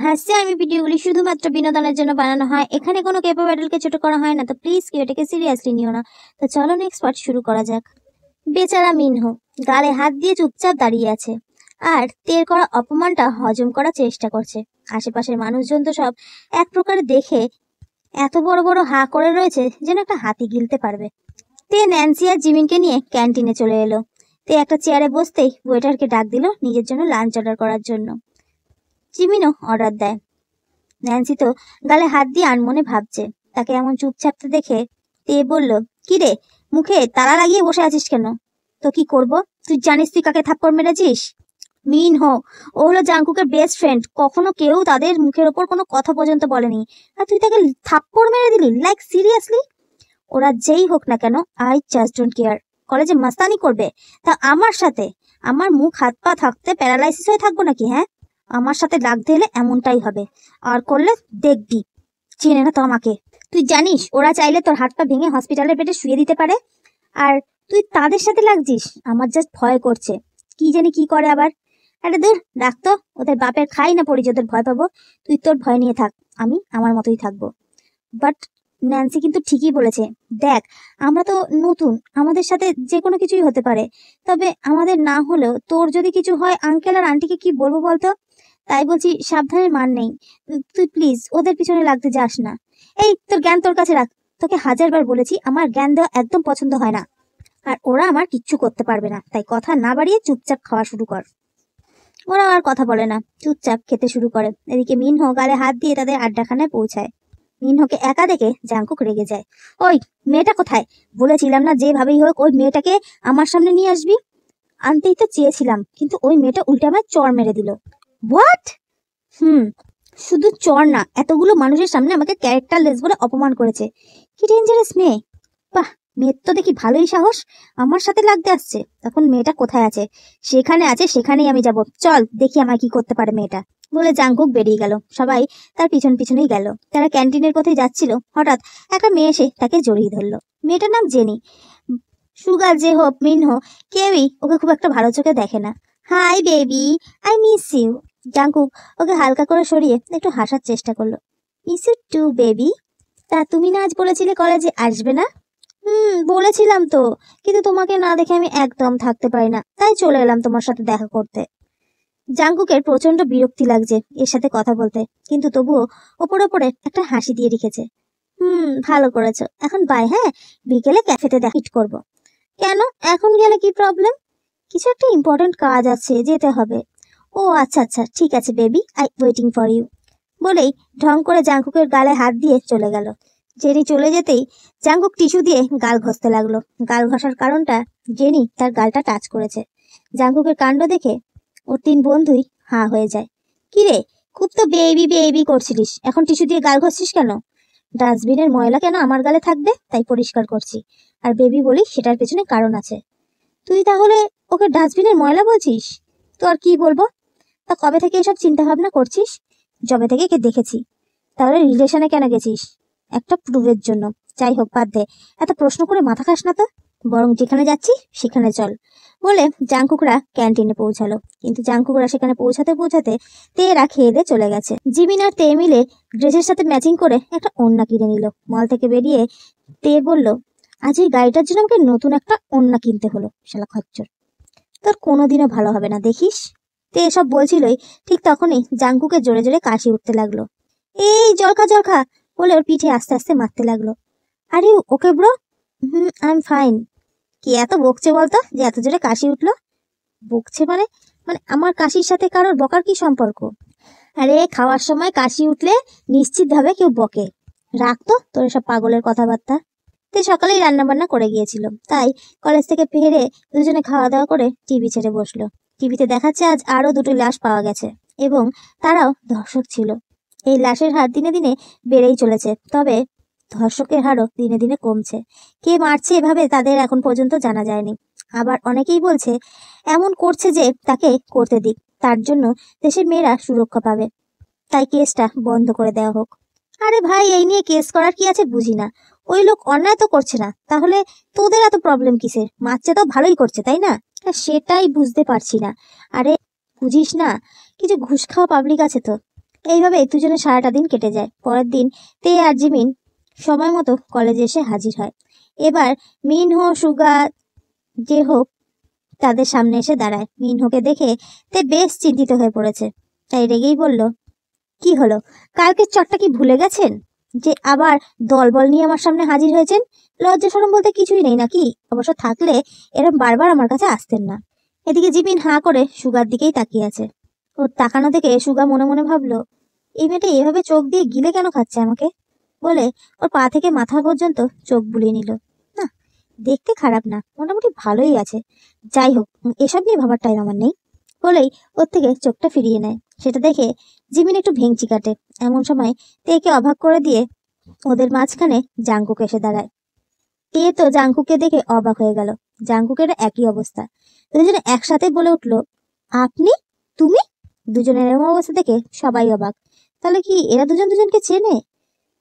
হাসি আর্মি ভিডিওগুলি শুধুমাত্র বিনোদনের জন্য বানানো হয়। এখানে কোনো কেপো ব্যাটলকে ছোট করা হয় না, তো প্লিজ কেউ এটাকে সিরিয়াসলি নিও না। তো চলো নেক্সট পার্ট শুরু করা যাক। বেচারা মিনহো গালে হাত দিয়ে চুপচাপ দাঁড়িয়ে আছে আর তের করা অপমানটা হজম করার চেষ্টা করছে। আশেপাশের মানুষজন তো সব এক প্রকার দেখে এত বড় বড় হা করে রয়েছে যেন একটা হাতি গিলতে পারবে। তে ন্যান্সি আর জিমিনকে নিয়ে ক্যান্টিনে চলে এলো। তে একটা চেয়ারে বসতেই ওয়েটারকে ডাক দিল নিজের জন্য লাঞ্চ অর্ডার করার জন্য। জিমিনও অর্ডার দেয়। ন্যান্সি তো গালে হাত দিয়ে আনমনে ভাবছে। তাকে এমন চুপচাপতে দেখে তে বলল, কি রে, মুখে তালা লাগিয়ে বসে আছিস কেন? তো কি করব? তুই জানিস তুই কাকে থাপ্পড় মেরেছিস? মিনহো, ও হলো জাংকুকের বেস্ট ফ্রেন্ড। কখনো কেউ তাদের মুখের ওপর কোনো কথা পর্যন্ত বলেনি, আর তুই তাকে থাপ্পড় মেরে দিলি? Like seriously? ওরা যেই হোক না কেন, আই জাস্ট ডোন্ট কেয়ার। কলেজে মাস্তানি করবে তা আমার সাথে? আমার মুখ হাত পা থাকতে প্যারালাইসিস হয়ে থাকবো নাকি? হ্যাঁ, আমার সাথে লাগতে হলে এমনটাই হবে। আর করলে দেখবি। চেনে না তো আমাকে। তুই জানিস ওরা চাইলে তোর হাত পা ভেঙে হসপিটালের বেডে শুয়ে দিতে পারে। আর তুই তাদের সাথে লাগছিস। আমার জাস্ট ভয় করছে, কি জানি কি করে আবার। আরে দূর, রাখ তো। ওদের বাপের খাই না পড়ি ওদের ভয় পাবো। তুই তোর ভয় নিয়ে থাক, আমি আমার মতোই থাকবো। বাট ন্যান্সি কিন্তু ঠিকই বলেছে। দেখ, আমরা তো নতুন, আমাদের সাথে যে কোনো কিছুই হতে পারে। তবে আমাদের না হলেও তোর যদি কিছু হয়, আঙ্কেল আর আন্টিকে কি বলবো বলতো? তাই বলছি, সাবধানের মান নেই। তুই প্লিজ ওদের পিছনে লাগতে যাস না। এই, তোর জ্ঞান তোর কাছে রাখ। তোকে হাজারবার বলেছি আমার জ্ঞান দেওয়া একদম পছন্দ হয় না। আর ওরা আমার কিচ্ছু করতে পারবে না, তাই কথা না বাড়িয়ে চুপচাপ খাওয়া শুরু কর। ওরা আর কথা বলে না, চুপচাপ খেতে শুরু করে। এদিকে মিনহো গালে হাত দিয়ে তাদের আড্ডাখানায় পৌঁছায়। মিনহোকে একা দেখে জাংকুক রেগে যায়। ওই মেয়েটা কোথায়? বলেছিলাম না যেভাবেই হোক ওই মেয়েটাকে আমার সামনে নিয়ে আসবি। আনতেই তো চেয়েছিলাম, কিন্তু ওই মেয়েটা উল্টে আমার চড় মেরে দিল। হোয়াট? শুধু চড় না, এতগুলো মানুষের সামনে আমাকে ক্যারেক্টারলেস বলে অপমান করেছে। কি ডেঞ্জারাস মেয়ে! বাহ, মেয়ের তো দেখি ভালোই সাহস। আমার সাথে লাগতে আসছে। তখন মেয়েটা কোথায় আছে? সেখানে আছে, সেখানেই আমি যাব। চল দেখি আমায় কি করতে পারে মেয়েটা। বলে জাংকুক বেরিয়ে গেল। সবাই তার পিছন পিছনেই গেল। তারা ক্যান্টিনের পথে যাচ্ছিল, হঠাৎ একটা মেয়ে এসে তাকে জড়িয়ে ধরলো। মেয়েটার নাম জেনি। সুগার, যে হোক, মিনহো, কেউই ওকে খুব একটা ভালো চোখে দেখে না। Hi baby, I miss you. Jungkook ওকে হালকা করে সরিয়ে একটু হাসার চেষ্টা করলো। Miss you too baby. তা তুমি না আজ বলেছিলে কলেজে আসবে না? বলেছিলাম তো, কিন্তু তোমাকে না দেখে আমি একদম থাকতে পারি না, তাই চলে এলাম তোমার সাথে দেখা করতে। জাংকুকের প্রচন্ড বিরক্তি লাগছে এর সাথে কথা বলতে, কিন্তু তবুও ওপরে ওপরে একটা হাসি দিয়ে রেখেছে। ভালো করেছো। এখন বাই, হ্যাঁ? বিকেলে ক্যাফেতে দেখা করবো। কেন? এখন গেলে কি প্রবলেম? কিছু একটা ইম্পর্টেন্ট কাজ আছে, যেতে হবে। ও আচ্ছা আচ্ছা, ঠিক আছে baby, I waiting for you. বলেই ঢং করে জাংকুকের গালে হাত দিয়ে চলে গেল। জেনি চলে যেতেই জাংকুক টিস্যু দিয়ে গাল ঘষতে লাগলো। গাল ঘষার কারণটা, জেনি তার গালটা টাচ করেছে। জাংকুকের কাণ্ড দেখে ওর তিন বন্ধুই হা হয়ে যায়। কিরে, খুব তো বেবি বেবি করছিলিস, এখন টিস্যু দিয়ে গাল ঘষছিস কেন? ডাস্টবিনের ময়লা কেন আমার গালে থাকবে, তাই পরিষ্কার করছি। আর বেবি বলি সেটার পেছনে কারণ আছে। তুই তাহলে ওকে ডাস্টবিনের ময়লা বলছিস? তো আর কি বলবো? তা কবে থেকে এসব চিন্তা ভাবনা করছিস? যবে থেকে কে দেখেছি। তাহলে রিলেশনে কেন গেছিস? একটা প্রুভের জন্য। যাই হোক, বাদ দে, এত প্রশ্ন করে মাথা খাস না তো। বরং যেখানে যাচ্ছি সেখানে চল। বলে জাংকুকরা ক্যান্টিনে পৌঁছালো। কিন্তু জাংকুকরা সেখানে পৌঁছাতে পৌঁছাতে তেরা খেয়ে দিয়ে চলে গেছে। জিমিন আর তে মিলে ড্রেসের সাথে ম্যাচিং করে একটা ওড়না কিনে নিল। মল থেকে বেরিয়ে তে বলল, আজ এই গাড়িটার জন্য আমাকে নতুন একটা ওড়না কিনতে হলো। শালা খচ্চর, তোর কোনোদিনও ভালো হবে না দেখিস। তে এসব বলছিলই, ঠিক তখনই জাংকুকের জোরে জোরে কাশি উঠতে লাগলো। এই জলখা জলখা বলে ওর পিঠে আস্তে আস্তে মারতে লাগলো। আরে okay bro? I am fine. কি এত বকছে বলতো যে এত জোরে কাশি উঠলো? বকছে মানে? মানে আমার কাশির সাথে কারোর বকার কি সম্পর্ক? আরে খাওয়ার সময় কাশি উঠলে নিশ্চিত ভাবে কেউ বকে। রাখতো তোর এসব পাগলের কথাবার্তা। তে সকালেই রান্না বান্না করে গিয়েছিল, তাই কলেজ থেকে ফিরে দুজনে খাওয়া দাওয়া করে টিভি ছেড়ে বসলো। টিভিতে দেখাচ্ছে আজ আরো দুটো লাশ পাওয়া গেছে, এবং তারাও ধর্ষক ছিল। এই লাশের হার দিনে দিনে বেড়েই চলেছে, তবে ধর্ষকের হারও দিনে দিনে কমছে। কে মারছে এভাবে তাদের এখন পর্যন্ত জানা যায়নি। আবার অনেকেই বলছে এমন করছে যে তাকে করতে দিক, তার জন্য দেশের মেয়েরা সুরক্ষা পাবে, তাই কেসটা বন্ধ করে দেওয়া হোক। আরে ভাই, এই নিয়ে কেস করার কি আছে বুঝি না। ওই লোক অন্যায় তো করছে না, তাহলে তোদের এত প্রবলেম কিসের? মারছে তো ভালোই করছে, তাই না? সেটাই বুঝতে পারছি না। আরে বুঝিস না, কিছু ঘুষ খাওয়া পাবলিক আছে তো, এইভাবে দুজনে সারাটা দিন কেটে যায়। পরের দিন তে আর জিমিন সময় মতো কলেজে এসে হাজির হয়। এবার মিনহো, সুগা, যে হোক তাদের সামনে এসে দাঁড়ায়। মিনহোকে দেখে তে বেশ চিন্তিত হয়ে পড়েছে, তাই রেগেই বলল, কি হলো, কালকের চটটা কি ভুলে গেছেন যে আবার দলবল নিয়ে আমার সামনে হাজির হয়েছেন? লজ্জা শরম বলতে কিছুই নেই নাকি? অবশ্য থাকলে এরম বারবার আমার কাছে আসতেন না। এদিকে জিমিন হাঁ করে সুগার দিকেই তাকিয়ে আছে। ওর তাকানো দেখে সুগা মনে মনে ভাবলো, এই মেয়েটা এভাবে চোখ দিয়ে গিলে কেন খাচ্ছে আমাকে? বলে ওর পা থেকে মাথা পর্যন্ত চোখ বুলিয়ে নিল। না, দেখতে খারাপ না, মোটামুটি ভালোই আছে। যাই হোক, এসব নিয়ে ভাবার টাইম আমার নেই। বলেই ওর থেকে চোখটা ফিরিয়ে নেয়। সেটা দেখে জিমিন একটু ভেঙচি কাটে। এমন সময় তেকে অবাক করে দিয়ে ওদের মাঝখানে জাংকুক এসে দাঁড়ায়। তে তো জাংকুককে দেখে অবাক হয়ে গেল। জাংকুকের একই অবস্থা। দুজনে একসাথে বলে উঠলো, আপনি? তুমি? দুজনের এমন অবস্থা দেখে সবাই অবাক। তাহলে কি এরা দুজন দুজনকে চেনে?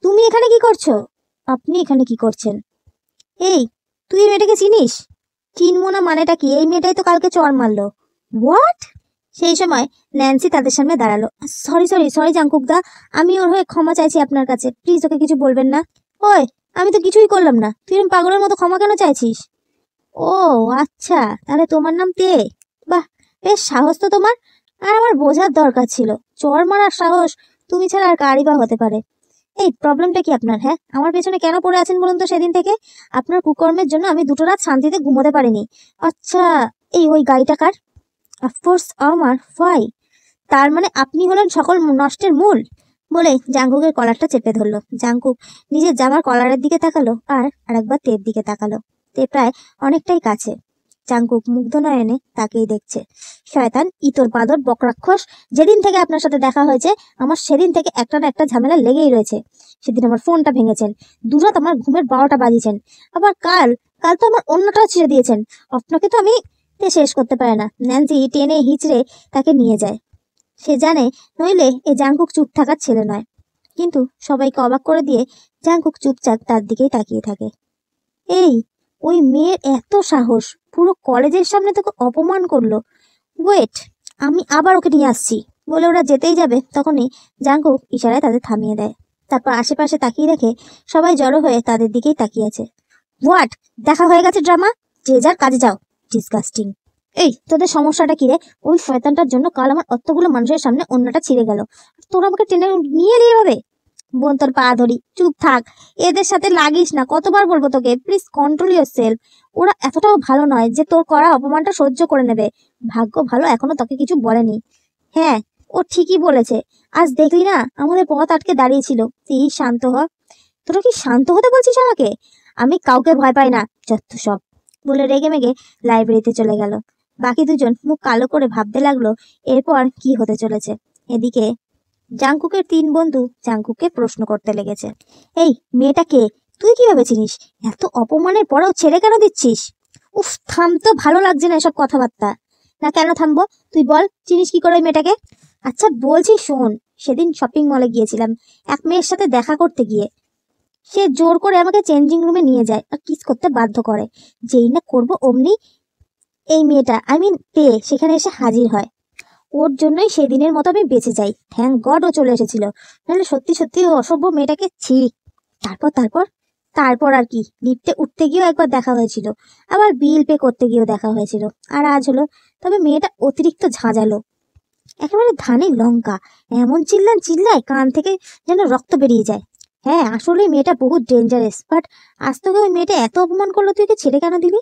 তুমি এখানে কি করছো? আপনি এখানে কি করছেন? এই, তুই এই মেয়েটাকে চিনিস? চিনবো না মানেটা কি? এই মেয়েটাই তো কালকে চড় মারলো। হোয়াট? সেই সময় ন্যান্সি তাদের সামনে দাঁড়ালো। সরি সরি সরি জাংকুক দা, আমি ওর হয়ে ক্ষমা চাইছি আপনার কাছে, প্লিজ ওকে কিছু বলবেন না। ওই, আমি তো কিছুই করলাম না, তুই এরকম পাগলের মতো ক্ষমা কেন চাইছিস? ও আচ্ছা, তাহলে তোমার নাম তে? বাহ, বেশ সাহস তো তোমার। আর আমার বোঝার দরকার ছিল, চড় মারার সাহস তুমি ছাড়া আর কারই বা হতে পারে। এই প্রবলেমটা কি আপনার? হ্যাঁ, আমার পেছনে কেন পড়ে আছেন বলুন তো? সেদিন থেকে আপনার কুকর্মের জন্য আমি 2টো রাত শান্তিতে ঘুমোতে পারিনি। আচ্ছা, এই ওই গাড়িটা কার? অফকোর্স আমার। ফাই, তার মানে আপনি হলেন সকল নষ্টের মূল? বলে জাংকুকের কলারটা চেপে ধরলো। জাংকুক নিজের জামার কলারের দিকে তাকালো আর আরেকবার তের দিকে তাকালো। তে প্রায় অনেকটাই কাছে। জাংকুক মুগ্ধ নয়নে তাকেই দেখছে। শয়তান, ইতর বাদর বকরাক্ষস, যেদিন থেকে আপনার সাথে দেখা হয়েছে আমার সেদিন থেকে একটা না একটা ঝামেলা লেগেই রয়েছে। সেদিন আমার ফোনটা ভেঙেছেন, দুরাত আমার ঘুমের 12টা বাজিয়েছেন, আবার কাল কাল তো আমার অন্যটাও ছিঁড়ে দিয়েছেন। আপনাকে তো আমি শেষ করতে পারে না। ন্যান্সি টেনে হিচড়ে তাকে নিয়ে যায়। সে জানে নইলে এ জাংকুক চুপ থাকার ছেলে নয়। কিন্তু সবাইকে অবাক করে দিয়ে জাংকুক চুপচাপ তার দিকেই তাকিয়ে থাকে। এই, ওই মেয়ের এত সাহস, পুরো কলেজের সামনে তোকে অপমান করলো। ওয়েট, আমি আবার ওকে নিয়ে আসছি। বলে ওরা যেতেই যাবে, তখনই জাংকুক ইশারায় তাদের থামিয়ে দেয়। তারপর আশেপাশে তাকিয়ে দেখে সবাই জড়ো হয়ে তাদের দিকেই তাকিয়ে আছে। হোয়াট, দেখা হয়ে গেছে ড্রামা, যে যার কাজে যাও। ডিসগাস্টিং। এই, তোদের সমস্যাটা কি রে? ওই শয়তানটার জন্য কাল আমার অতগুলো মানুষের সামনে অন্যটা ছিঁড়ে গেল, তোরা আমাকে টেনে নিয়ে এলি এভাবে? বোন, তোর পা ধরি, চুপ থাক, এদের সাথে লাগিস না। কতবার বলবো তোকে, প্লিজ কন্ট্রোল ইউর সেলফ। ওরা এতটাও ভালো নয় যে তোর করা অপমানটা সহ্য করে নেবে। ভাগ্য ভালো এখনো তোকে কিছু বলেনি। হ্যাঁ, ও ঠিকই বলেছে। আজ দেখলি না আমাদের পথ আটকে দাঁড়িয়েছিল। তুই শান্ত হ। তোরা কি শান্ত হতে বলছিস আমাকে? আমি কাউকে ভয় পাই না, যত সব। বলে রেগে মেগে লাইব্রেরিতে চলে গেল। বাকি দুজন মুখ কালো করে ভাবতে লাগলো এরপর কি হতে চলেছে। এদিকে জাংকুকের 3 বন্ধু জাংকুককে প্রশ্ন করতে লেগেছে। এই মেয়েটা কে? তুই কিভাবে চিনিস? এত অপমানের পরেও ছেড়ে কেন দিচ্ছিস? উফ, থাম তো, ভালো লাগছে না এসব কথাবার্তা। না, কেন থামবো? তুই বল, চিনিস কি করে ওই মেয়েটাকে? আচ্ছা বলছি শোন, সেদিন শপিং মলে গিয়েছিলাম এক মেয়ের সাথে দেখা করতে গিয়ে। সে জোর করে আমাকে চেঞ্জিং রুমে নিয়ে যায় আর কিস করতে বাধ্য করে। যেই না করবো অমনি এই মেয়েটা, আই মিন তে, সেখানে এসে হাজির হয়। ওর জন্যই সেদিনের মতো আমি বেঁচে যাই। থ্যাংক গড ও চলে এসেছিল, নাহলে সত্যি সত্যি ওই অসভ্য মেয়েটাকে ছি। তারপর তারপর তারপর আর কি, লিফটে উঠতে গিয়েও একবার দেখা হয়েছিল, আবার বিল পে করতে গিয়েও দেখা হয়েছিল, আর আজ হলো। তবে মেয়েটা অতিরিক্ত ঝাঁঝালো, একেবারে ধানে লঙ্কা। এমন চিল্লায় কান থেকে যেন রক্ত বেরিয়ে যায়। হ্যাঁ, আসলে মেয়েটা বহুত ডেঞ্জারাস, বাট আজ তোকে ওই মেয়েটা এত অপমান করলো, তুই ওকে ছেড়ে কেন দিলি?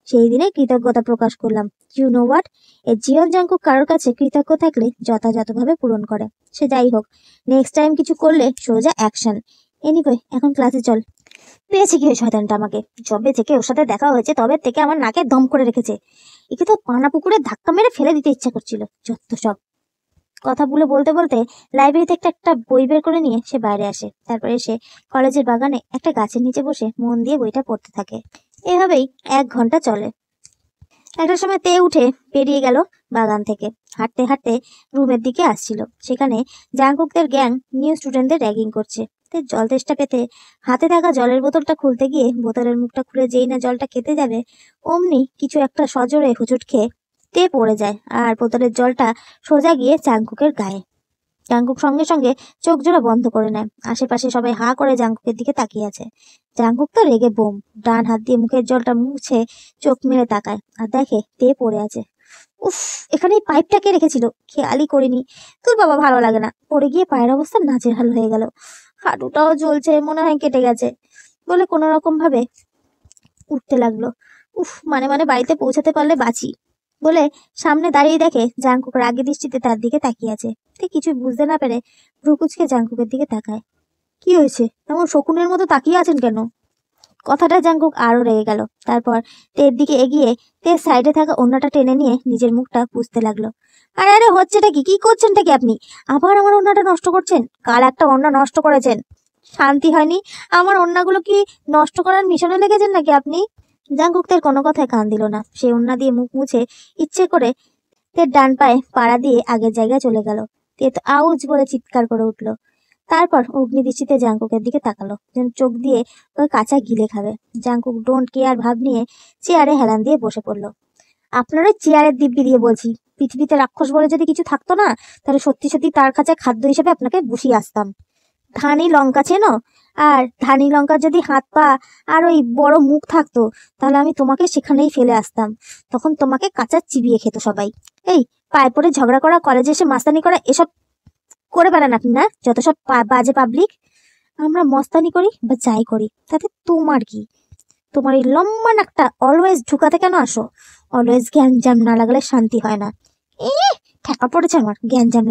সেই দিনে কৃতজ্ঞতা প্রকাশ করলাম। ইউ নো হোয়াট, এই জীবন জাঙ্কুক কারোর কাছে কৃতজ্ঞ থাকলে যথাযথভাবে পূরণ করে। সে যাই হোক, নেক্সট টাইম কিছু করলে সোজা অ্যাকশন। এনিওয়ে, এখন ক্লাসে চল। পেয়েছে কি ওই শয়তানটা আমাকে? যবে থেকে ওর সাথে দেখা হয়েছে তবে থেকে আমার নাকে দম করে রেখেছে। একে তো পানা পুকুরে ধাক্কা মেরে ফেলে দিতে ইচ্ছা করছিল, যত সব। কথাগুলো বলতে বলতে লাইব্রেরি থেকে একটা বই বের করে নিয়ে সে বাইরে আসে। তারপরে সে কলেজের বাগানে একটা গাছের নিচে বসে মন দিয়ে বইটা পড়তে থাকে। এভাবেই 1 ঘন্টা চলে। একটা সময় তে উঠে বেরিয়ে গেল বাগান থেকে। হাঁটতে হাঁটতে রুমের দিকে আসছিল। সেখানে জাংকুকদের গ্যাং নিউ স্টুডেন্টদের র্যাগিং করছে। তে জল তেষ্টা পেতে হাতে থাকা জলের বোতলটা খুলতে গিয়ে বোতলের মুখটা খুলে যেই না জলটা খেতে যাবে, অমনি কিছু একটা সজোরে হুচুট খেয়ে তে পড়ে যায় আর বোতলের জলটা সোজা গিয়ে জাংকুকের গায়ে। জাঙ্কুক সঙ্গে সঙ্গে চোখ জোড়া বন্ধ করে নেয়। আশেপাশে সবাই হা করে জাঙ্কুকের দিকে তাকিয়ে আছে। জাঙ্কুক তো রেগে বোম, ডান হাত দিয়ে মুখের জলটা মুছে চোখ মেরে তাকায় আর দেখে তে পড়ে আছে। উফ, এখানে এই পাইপটা কে রেখেছিল, খেয়ালই করিনি। তোর বাবা ভালো লাগে না। পড়ে গিয়ে পায়ের অবস্থা নাজেহাল হয়ে গেল, হাঁটুটাও জ্বলছে, মনে হয় কেটে গেছে বলে কোনো রকম ভাবে উঠতে লাগলো। উফ, মানে বাড়িতে পৌঁছাতে পারলে বাঁচি বলে সামনে দাঁড়িয়ে দেখে জাঙ্কুক রাগী দৃষ্টিতে তার দিকে তাকিয়ে আছে। তে কিছু বুঝতে না পেরে ভ্রুকুচকে জাঙ্কুকের দিকে তাকায়। কি হয়েছে, এমন শকুনের মতো তাকিয়ে আছেন কেন? কথাটা জাঙ্কুক আরো রেগে গেল। তারপর তের দিকে এগিয়ে তের সাইডে থাকা ওড়নাটা টেনে নিয়ে নিজের মুখটা পুষতে লাগলো। আরে আরে, হচ্ছেটা কি, কি করছেনটা কি আপনি? আবার আমার ওড়নাটা নষ্ট করছেন। কাল একটা ওড়না নষ্ট করেছেন, শান্তি হয়নি। আমার ওড়নাগুলো কি নষ্ট করার মিশনে লেগেছেন নাকি আপনি? জাঙ্কুক তের কোনো কথায় কান দিল না। সে ওড়না দিয়ে মুখ মুছে ইচ্ছে করে তের ডান পায়ে পাড়া দিয়ে আগের জায়গায় চলে গেল। তে তো আউজ বলে চিৎকার করে উঠল। তারপর অগ্নিদৃষ্টিতে জাঙ্কুকের দিকে তাকালো, যেন চোখ দিয়ে ওই কাঁচা গিলে খাবে। জাঙ্কুক ডোন্ট কেয়ার ভাব নিয়ে চেয়ারে হেলান দিয়ে বসে পড়লো। আপনার ওই চেয়ারের দিব্যি দিয়ে বলছি, পৃথিবীতে রাক্ষস বলে যদি কিছু থাকতো না, তাহলে সত্যি সত্যি তার কাছে খাদ্য হিসেবে আপনাকে বসিয়ে আসতাম। ধানি লঙ্কা চেনো? আর ধানি লঙ্কার যদি হাত পা আর ওই বড় মুখ থাকতো, তাহলে আমি তোমাকে সেখানেই ফেলে আসতাম। তখন তোমাকে কাঁচা চিবিয়ে খেত সবাই। এই পায়ে পড়ে ঝগড়া করা, কলেজে এসে মাস্তানি করা, এসব করে বেড়ান আপনি না? যত সব বাজে পাবলিক। আমরা মস্তানি করি বা যাই করি, তাতে তোমার কি? তোমার এই লম্বা নাকটা অলওয়েজ ঢুকাতে কেন আসো? অলওয়েজ গ্যাঞ্জাম না লাগালে শান্তি হয় না। এ ঠেকা পড়েছে আমার গ্যাঞ্জাম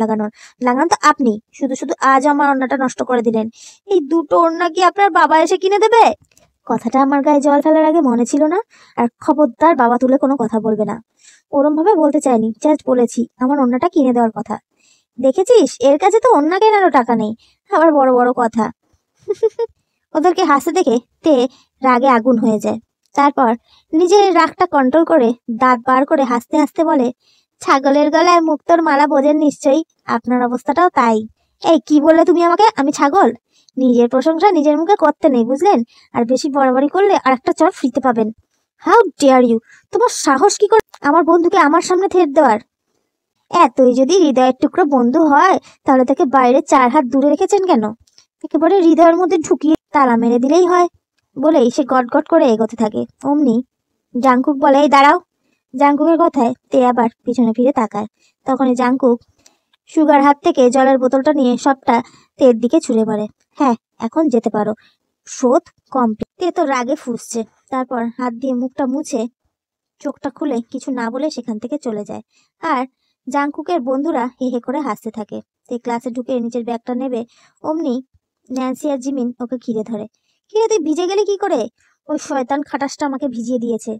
লাগান তো আপনি। শুধু শুধু আজ আমার ওড়নাটা নষ্ট করে দিলেন। এই দুটো ওড়না কি আপনার বাবা এসে কিনে দেবে? কথাটা আমার গায়ে জল ফেলার আগে মনে ছিল না। আর খবরদার বাবা তুলে কোনো কথা বলবে না। ওরম ভাবে বলতে চাইনি, জাস্ট বলেছি আমার ওড়নাটা কিনে দেওয়ার কথা। দেখেছিস, এর কাছে তো ওড়না কেনারও টাকা নেই, আবার বড় বড় কথা। ওদেরকে হাসতে দেখে তে রাগে আগুন হয়ে যায়। তারপর নিজের রাগটা কন্ট্রোল করে দাঁত বার করে হাসতে হাসতে বলে, ছাগলের গলায় মুক্তোর মালা বোঝেন নিশ্চয়ই, আপনার অবস্থাটাও তাই। এই কি বললে তুমি আমাকে, আমি ছাগল? নিজের প্রশংসা নিজের মুখে করতে নেই, বুঝলেন? আর বেশি বাড়াবাড়ি করলে আর একটা চড় ফ্রিতে পাবেন। How dare you! তোমার সাহস কি করে আমার বন্ধুকে আমার সামনে থেট দেওয়ার? এতই যদি হৃদয়ের টুকরো বন্ধু হয়, তাহলে তাকে বাইরে 4 হাত দূরে রেখেছেন কেন? একেবারে হৃদয়ের মধ্যে ঢুকিয়ে তালা মেরে দিলেই হয়। বলেই সে গটগট করে এগোতে থাকে। অমনি জাঙ্কুক বলে, এই দাঁড়াও। জাঙ্কুকের কথায় তে আবার পিছনে ফিরে তাকায়। তখনই জাঙ্কুক সুগার হাত থেকে জলের বোতলটা নিয়ে সবটা তের দিকে ছুঁড়ে মারে। হ্যাঁ, এখন যেতে পারো, শোধ কমপ্লিট। তে তো রাগে ফুঁসছে। তারপর হাত দিয়ে মুখটা মুছে চোখটা খুলে কিছু না বলে সেখান থেকে চলে যায়। আর জাঙ্কুকের বন্ধুরা হে হে করে হাসতে থাকে। তে ক্লাসে ঢুকে নিজের ব্যাগটা নেবে, অমনি ন্যান্সি আর জিমিন ওকে ঘিরে ধরে। কিরে, তুই ভিজে গেলি কি করে? ওই শয়তান খাটাসটা আমাকে ভিজিয়ে দিয়েছে।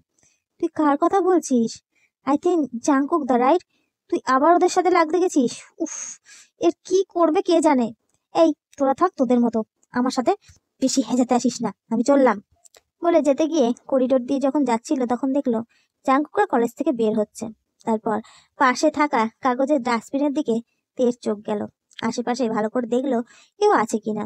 তুই কার কথা বলছিস? আই থিঙ্ক জাঙ্কুক দা, রাইট? তুই আবার ওদের সাথে লাগতে গেছিস? উফ, এর কি করবে কে জানে। এই তোরা থাক তোদের মতো, আমার সাথে বেশি হেজাতে আসিস না, আমি চললাম। বলে যেতে গিয়ে করিডোর দিয়ে যখন যাচ্ছিল তখন দেখলো জাঙ্কুকরা কলেজ থেকে বের হচ্ছে। তারপর পাশে থাকা কাগজের ডাস্টবিনের দিকে তের চোখ গেল। আশেপাশে ভালো করে দেখলো কেউ আছে কিনা।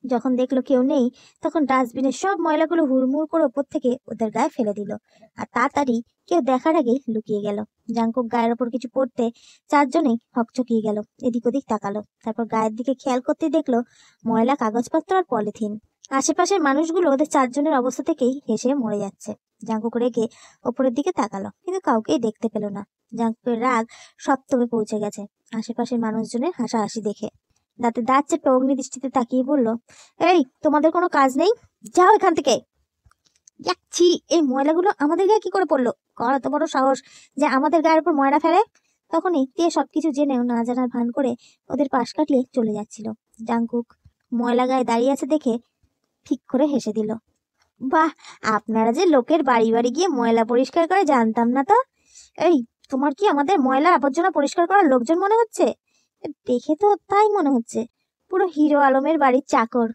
যখন দেখলো কেউ নেই, তখন ডাস্টবিনের সব ময়লাগুলো হুড়মুড় করে ওপর থেকে ওদের গায়ে ফেলে দিল। আর তাড়াতাড়ি কেউ দেখার আগে লুকিয়ে গেল। জাঙ্কুক গায়ের ওপর কিছু পড়তে চারজনেই হকচকিয়ে গেল, এদিক ওদিক তাকালো। তারপর গায়ের দিকে খেয়াল করতে দেখলো ময়লা কাগজপত্র আর পলিথিন। আশেপাশের মানুষগুলো ওদের চারজনের অবস্থা থেকেই হেসে মরে যাচ্ছে। জাঙ্কুক রেগে ওপরের দিকে তাকালো, কিন্তু কাউকেই দেখতে পেল না। জাঙ্কুকের রাগ সপ্তমে পৌঁছে গেছে আশেপাশের মানুষজনের হাসাহাসি দেখে। দাঁতে দাঁত চেপে অগ্নিদৃষ্টিতে তাকিয়ে বলল, এই তোমাদের কোনো কাজ নেই, যাও এখান থেকে। যাচ্ছি, এই ময়লাগুলো আমাদের গায়ে কি করে পড়লো? কার এত বড় সাহস যে আমাদের গায়ের উপর ময়লা ফেলে? তখনই তে সবকিছু জেনেও না জানার ভান করে ওদের পাশ কাটিয়ে চলে যাচ্ছিল। জাঙ্কুক ময়লা গায়ে দাঁড়িয়ে আছে দেখে ঠিক করে হেসে দিল। বাহ, আপনারা যে লোকের বাড়ি বাড়ি গিয়ে ময়লা পরিষ্কার করে জানতাম না তো। এই, তোমার কি আমাদের ময়লা আবর্জনা পরিষ্কার করার লোকজন মনে হচ্ছে? দেখে তো তাই মনে হচ্ছে, পুরো হিরো আলমের বাড়ির চাকর।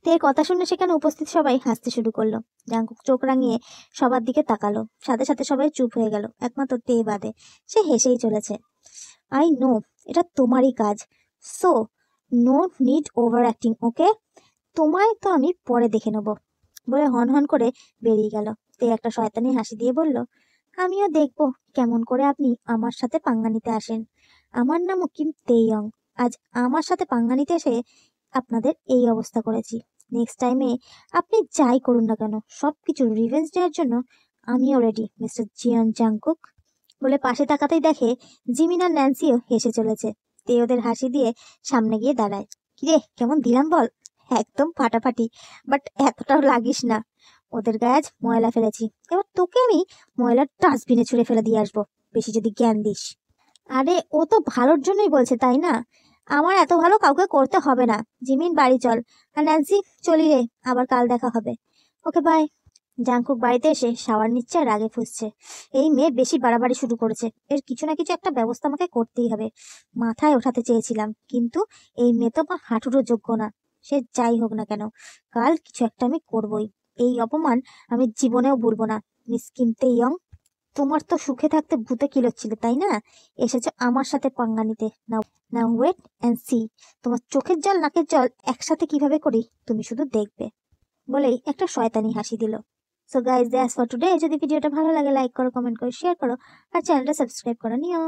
তে কথা শুনে সেখানে উপস্থিত সবাই হাসতে শুরু করলো। জাঙ্কুক চোখ রাঙিয়ে সবার দিকে তাকালো, সাথে সাথে সবাই চুপ হয়ে গেল, একমাত্র তে বাদে। সে হেসেই চলেছে। আই নো, এটা তোমারই কাজ, so no need over acting, okay? তোমায় তো আমি পরে দেখে নেব, বলে হন হন করে বেরিয়ে গেল। তে একটা শয়তানি হাসি দিয়ে বলল, আমিও দেখবো কেমন করে আপনি আমার সাথে পাঙ্গা নিতে আসেন। আমার নামও কিম তেইয়ং। আজ আমার সাথে পাঙ্গা নিতে এসে আপনাদের এই অবস্থা করেছি। নেক্সট টাইমে আপনি যাই করুন না কেন, সবকিছু রিভেঞ্জ নেওয়ার জন্য আমিও রেডি, মিস্টার জিয়ান জাংকুক। বলে পাশে তাকাতেই দেখে জিমিন আর ন্যান্সিও হেসে চলেছে। তে ওদের হাসি দিয়ে সামনে গিয়ে দাঁড়ায়। কিরে, কেমন দিলাম বল? একদম ফাটাফাটি, বাট এতটাও লাগিস না। ওদের গায়ে আজ ময়লা ফেলেছি, এবার তোকে আমি ময়লার ডাস্টবিনে ছুঁড়ে ফেলে দিয়ে আসবো, বেশি যদি জ্ঞান দিস। আরে ও তো ভালোর জন্যই বলছে, তাই না? আমার এত ভালো কাউকে করতে হবে না। জিমিন, বাড়ি চল। আর ন্যান্সি, চলি রে, আবার কাল দেখা হবে। ওকে, বাই। জাংকুক বাড়িতে এসে শাওয়ার নিচ্ছে আর রাগে ফুঁসছে। এই মেয়ে বেশি বাড়াবাড়ি শুরু করেছে, এর কিছু না কিছু একটা ব্যবস্থা আমাকে করতেই হবে। মাথায় ওঠাতে চেয়েছিলাম, কিন্তু এই মেয়ে তো আমার হাঁটুরও যোগ্য না। সে যাই হোক না কেন, কাল কিছু একটা আমি করবই। এই অপমান আমি জীবনেও ভুলবো না। মিস কিম তেইয়ং, তোমার তো সুখে থাকতে ভূতে কিলোচ্ছিল, তাই না? এসেছো আমার সাথে পাঙ্গা নিতে। নাও নাও, ওয়েট অ্যান্ড সি, তোমার চোখের জল নাকের জল একসাথে কিভাবে করি তুমি শুধু দেখবে। বলেই একটা শয়তানি হাসি দিল। So guys, that's for today. যদি ভিডিওটা ভালো লাগে লাইক করো, কমেন্ট করো, শেয়ার করো আর চ্যানেলটা সাবস্ক্রাইব করে নিও।